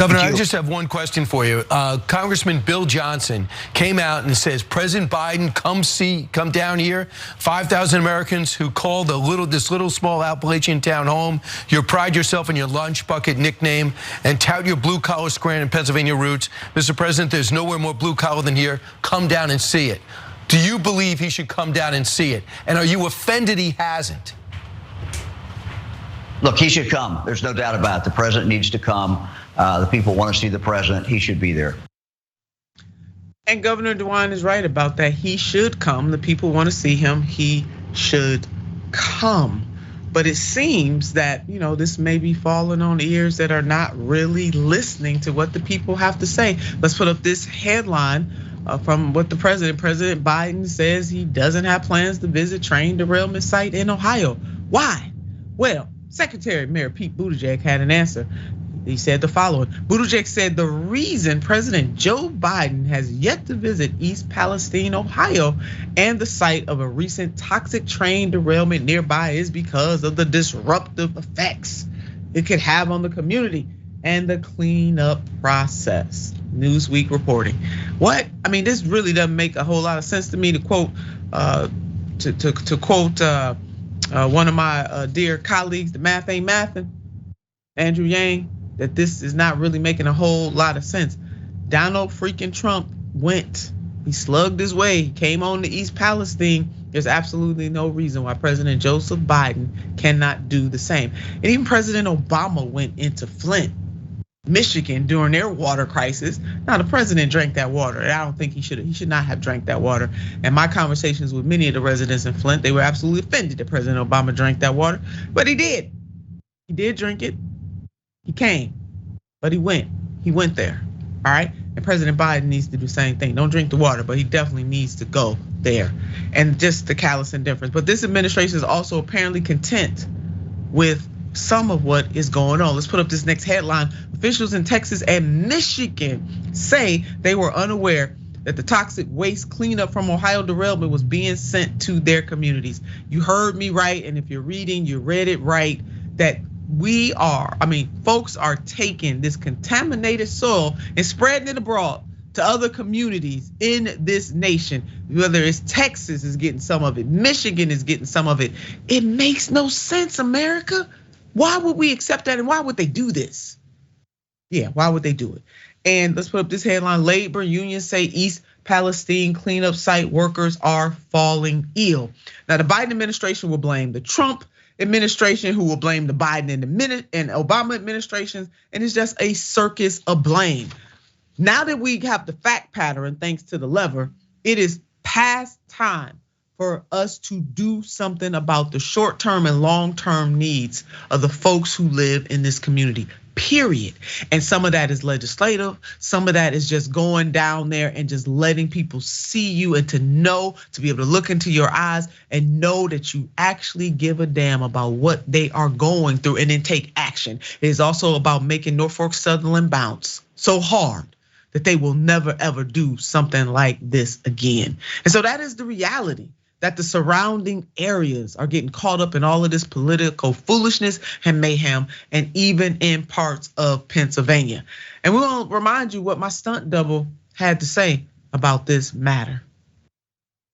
Governor, I just have one question for you. Congressman Bill Johnson came out and says, President Biden, come down here. 5,000 Americans who call this little small Appalachian town home. You pride yourself in your lunch bucket nickname and tout your blue collar Scranton, Pennsylvania roots. Mr. President, there's nowhere more blue collar than here. Come down and see it. Do you believe he should come down and see it? And are you offended he hasn't? Look, he should come. There's no doubt about it. The president needs to come. The people want to see the president. He should be there. And Governor DeWine is right about that. He should come. The people want to see him. He should come. But it seems that, this may be falling on ears that are not really listening to what the people have to say. Let's put up this headline from what President Biden says he doesn't have plans to visit train derailment site in Ohio. Why? Well, Secretary Mayor Pete Buttigieg had an answer. He said the following. Buttigieg said the reason President Joe Biden has yet to visit East Palestine, Ohio, and the site of a recent toxic train derailment nearby is because of the disruptive effects it could have on the community and the cleanup process. Newsweek reporting. What? I mean, this really doesn't make a whole lot of sense to me. To quote, one of my dear colleagues, the math ain't mathin', Andrew Yang, that this is not really making a whole lot of sense. Donald freaking Trump went, he slugged his way, he came on to East Palestine. There's absolutely no reason why President Joseph Biden cannot do the same. And even President Obama went into Flint, Michigan during their water crisis. Now the president drank that water. And I don't think he should not have drank that water. And my conversations with many of the residents in Flint, they were absolutely offended that President Obama drank that water, but he did. He did drink it. He came, but he went there, all right? And President Biden needs to do the same thing. Don't drink the water, but he definitely needs to go there. And just the callous indifference. But this administration is also apparently content with some of what is going on. Let's put up this next headline. Officials in Texas and Michigan say they were unaware that the toxic waste cleanup from Ohio derailment was being sent to their communities. You heard me right, and if you're reading, you read it right, that folks are taking this contaminated soil and spreading it abroad to other communities in this nation. Whether it's Texas is getting some of it, Michigan is getting some of it. It makes no sense, America. Why would we accept that, and why would they do this? Yeah, why would they do it? And let's put up this headline. Labor unions say East Palestine cleanup site workers are falling ill. Now the Biden administration will blame the Trump administration, who will blame the Biden and Obama administrations, and it's just a circus of blame. Now that we have the fact pattern, thanks to the lever, it is past time for us to do something about the short-term and long-term needs of the folks who live in this community, period. And some of that is legislative, some of that is just going down there and just letting people see you and to be able to look into your eyes and know that you actually give a damn about what they are going through and then take action. It is also about making Norfolk Southern bounce so hard that they will never ever do something like this again. And so that is the reality, that the surrounding areas are getting caught up in all of this political foolishness and mayhem, and even in parts of Pennsylvania. And we'll remind you what my stunt double had to say about this matter.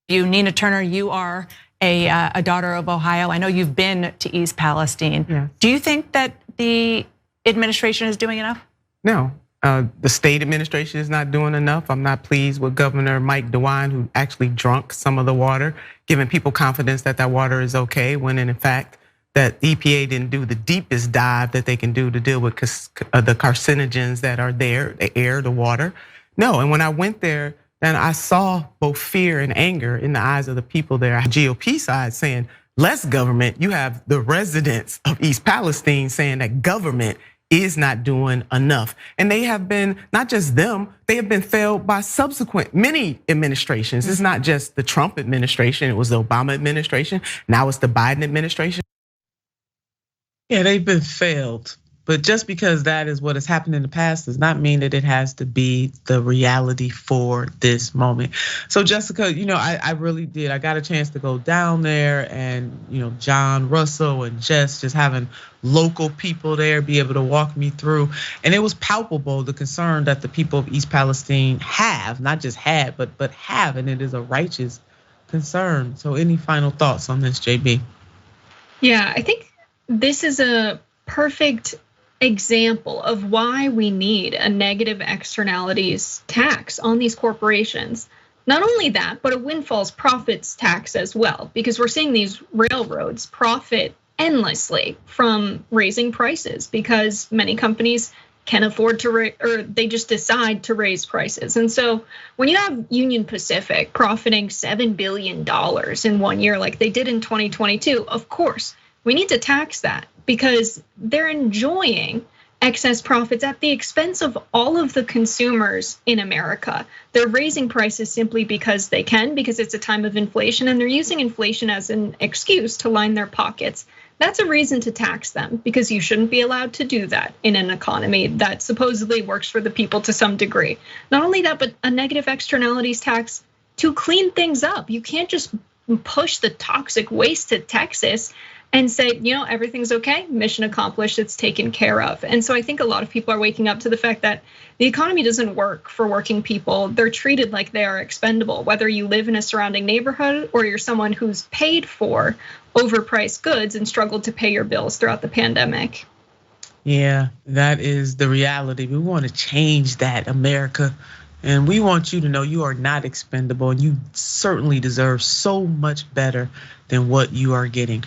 Nina Turner, you are a daughter of Ohio. I know you've been to East Palestine. Yes. Do you think that the administration is doing enough? No. The state administration is not doing enough. I'm not pleased with Governor Mike DeWine, who actually drunk some of the water, giving people confidence that that water is okay, when in fact that EPA didn't do the deepest dive that they can do to deal with the carcinogens that are there, the air, the water. No, and when I went there, then I saw both fear and anger in the eyes of the people there. GOP side saying, less government. You have the residents of East Palestine saying that government is not doing enough. And they have been, not just them, they have been failed by subsequent many administrations. It's not just the Trump administration, it was the Obama administration, now it's the Biden administration. Yeah, they've been failed But just because that is what has happened in the past does not mean that it has to be the reality for this moment. So Jessica, I really did. I got a chance to go down there, and John Russell and Jess just having local people there be able to walk me through. And it was palpable, the concern that the people of East Palestine have, not just had, but have, and it is a righteous concern. So any final thoughts on this, JB? Yeah, I think this is a perfect example of why we need a negative externalities tax on these corporations. Not only that, but a windfalls profits tax as well, because we're seeing these railroads profit endlessly from raising prices because many companies can afford to or they just decide to raise prices. And so when you have Union Pacific profiting $7 billion in 1 year like they did in 2022, of course, we need to tax that because they're enjoying excess profits at the expense of all of the consumers in America. They're raising prices simply because they can, because it's a time of inflation, and they're using inflation as an excuse to line their pockets. That's a reason to tax them, because you shouldn't be allowed to do that in an economy that supposedly works for the people to some degree. Not only that, but a negative externalities tax to clean things up. You can't just push the toxic waste to Texas and say, everything's okay, mission accomplished, it's taken care of. And so I think a lot of people are waking up to the fact that the economy doesn't work for working people. They're treated like they are expendable, whether you live in a surrounding neighborhood or you're someone who's paid for overpriced goods and struggled to pay your bills throughout the pandemic. Yeah, that is the reality. We want to change that, America. And we want you to know you are not expendable, and you certainly deserve so much better than what you are getting.